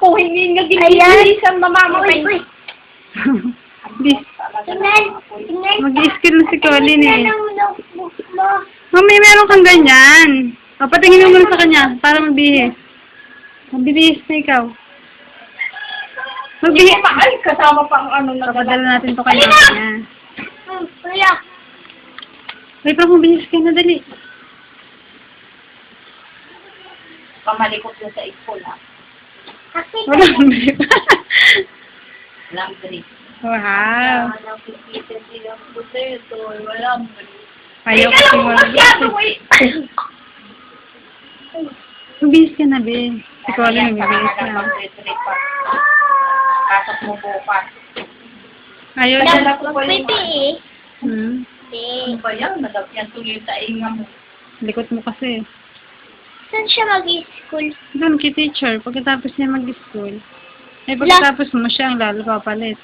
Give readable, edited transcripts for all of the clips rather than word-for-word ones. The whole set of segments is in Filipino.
ko, hindi nga ginilisan mamamay. Tingnan. Ay, kasama pa ang ano na. Papadala natin to kanya. Kuya. Ay, parang magbihis kayo na dali. Pamalikot na sa school, ha? Wala magbihis. Walang drink. Wow. Walang pipitin silang potato. Walang drink. Ayaw kasi magbihis. Magbihis ka na, be. Si Colin magbihis na. Pasok mo bukas. Ayaw Kaya na. magpiti eh. Hmm. Ano ba yan? Nadagyan tuloy sa inga mo. Likot mo kasi. Saan siya mag-school? Doon kay teacher, pagkatapos niya mag-school. Eh, pagkatapos mo siya ang lalo papalit.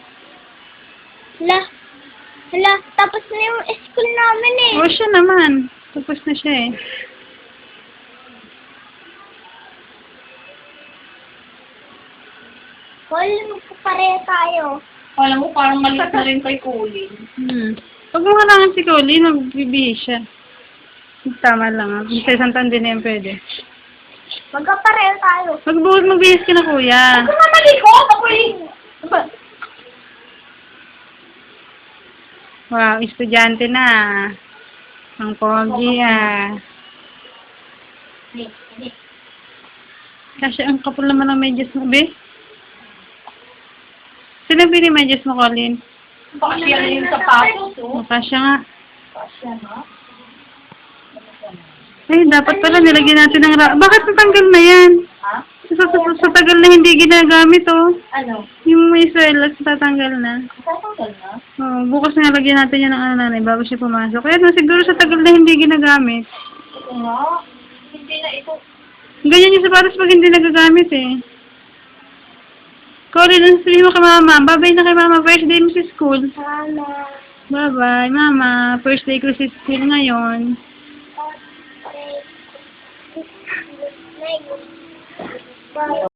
Hala, tapos na yung school namin eh. O, siya naman. Tapos na siya eh. Magpapareha tayo. Alam mo, parang malit na rin kay Colin. Pag mo halangan si Colin, magbibihis siya. Tama lang ah. Sa isang tandi na yan pwede. Magpapareha tayo. Magbihis ka na, kuya. Ako na malikot! Ako yung... Wow, estudyante na. Ang pogi ah. Kasi ang kapal naman ng medyas mo, be. Sino pinimedyas mo, Colin? Baka siya na yung sapatos, oh. Mukha siya nga. Kasya na. Ay, dapat pala nilagyan natin ng Bakit natanggal na yan? Ha? Sa tagal na hindi ginagamit, oh. Ano? Yung may swellas, tatanggal na. Tatanggal na? Oh, bukas na lagyan natin yan ng ano nanay bago siya pumasok. Kaya na siguro sa tagal na hindi ginagamit. Ito nga. Hindi na ito. Ganyan yung sapatos pag hindi nagagamit eh. Colin, ang sabihin mo kay mama. Babay na kay mama. First day mo sa school. Mama. Bye-bye, mama. First day ko sa school ngayon. Okay.